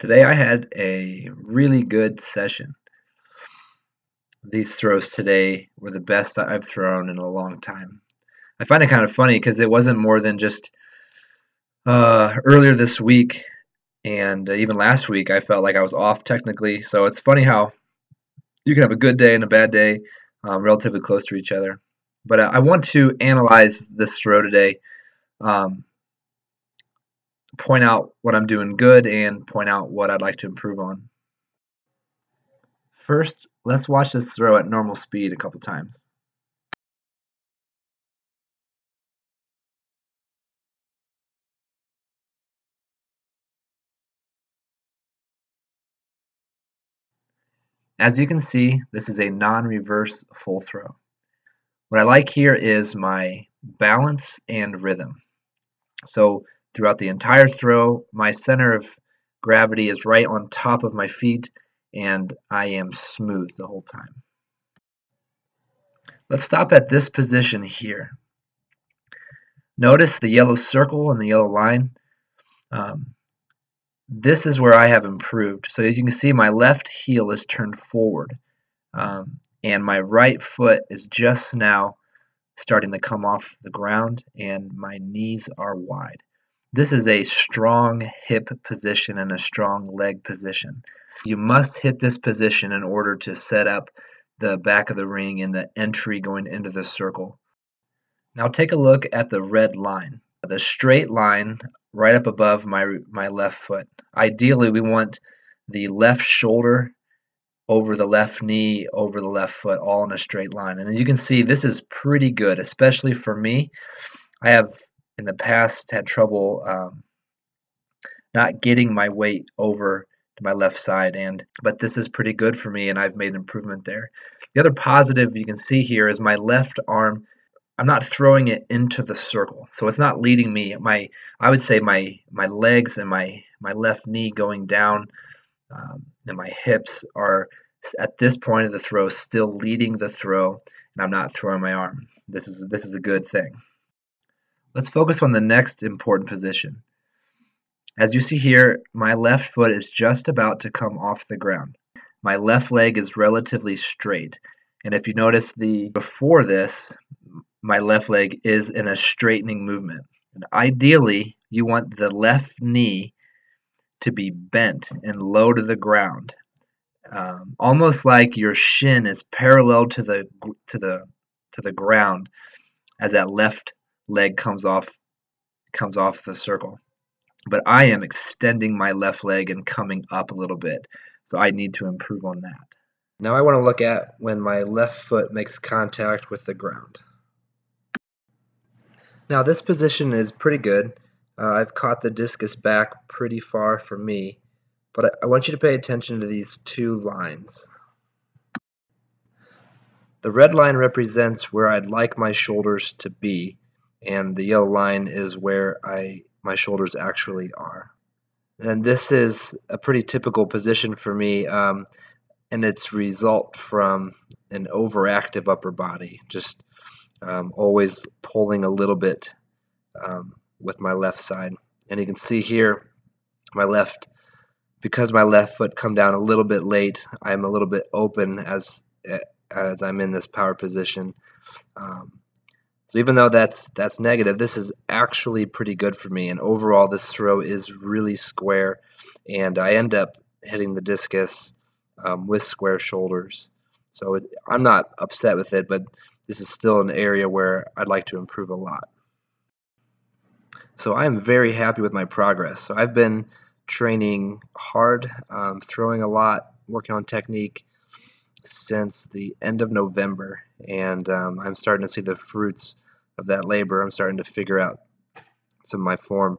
Today I had a really good session. These throws today were the best I've thrown in a long time. I find it kind of funny because it wasn't more than just earlier this week and even last week I felt like I was off technically. So it's funny how you can have a good day and a bad day relatively close to each other. But I want to analyze this throw today, um, point out what I'm doing good, and point out what I'd like to improve on. First, let's watch this throw at normal speed a couple times. As you can see, this is a non-reverse full throw. What I like here is my balance and rhythm. So throughout the entire throw, my center of gravity is right on top of my feet, and I am smooth the whole time. Let's stop at this position here. Notice the yellow circle and the yellow line. This is where I have improved. So as you can see, my left heel is turned forward, and my right foot is just now starting to come off the ground, and my knees are wide. This is a strong hip position and a strong leg position. You must hit this position in order to set up the back of the ring and the entry going into the circle. Now take a look at the red line, the straight line right up above my left foot. Ideally, we want the left shoulder over the left knee, over the left foot, all in a straight line. And as you can see, this is pretty good, especially for me. I have in the past had trouble not getting my weight over to my left side, but this is pretty good for me, and I've made an improvement there. The other positive you can see here is my left arm. I'm not throwing it into the circle, so it's not leading me. I would say my legs and my left knee going down, and my hips are at this point of the throw still leading the throw, and I'm not throwing my arm. This is a good thing. Let's focus on the next important position. As you see here, my left foot is just about to come off the ground. My left leg is relatively straight, and if you notice before this, my left leg is in a straightening movement. And ideally, you want the left knee to be bent and low to the ground, almost like your shin is parallel to the ground as that left leg comes off the circle. But I am extending my left leg and coming up a little bit, so I need to improve on that. Now I want to look at when my left foot makes contact with the ground. Now this position is pretty good. I've caught the discus back pretty far from me, but I want you to pay attention to these two lines. The red line represents where I'd like my shoulders to be, and the yellow line is where my shoulders actually are. And this is a pretty typical position for me, and it's result from an overactive upper body, just always pulling a little bit with my left side. And you can see here, because my left foot come down a little bit late, I'm a little bit open as I'm in this power position. So even though that's negative, this is actually pretty good for me, and overall this throw is really square, and I end up hitting the discus with square shoulders. So I'm not upset with it, but this is still an area where I'd like to improve a lot. So I am very happy with my progress. So I've been training hard, throwing a lot, working on technique since the end of November, and I'm starting to see the fruits of that labor. I'm starting to figure out some of my form,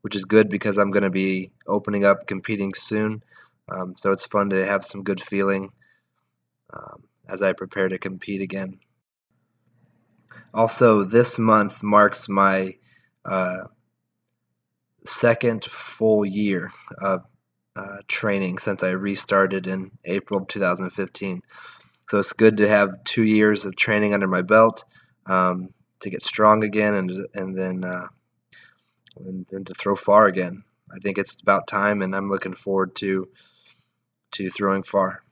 which is good because I'm going to be opening up competing soon, so it's fun to have some good feeling as I prepare to compete again. Also, this month marks my second full year of training since I restarted in April 2015. So it's good to have 2 years of training under my belt, to get strong again, and then to throw far again. I think it's about time, and I'm looking forward to throwing far.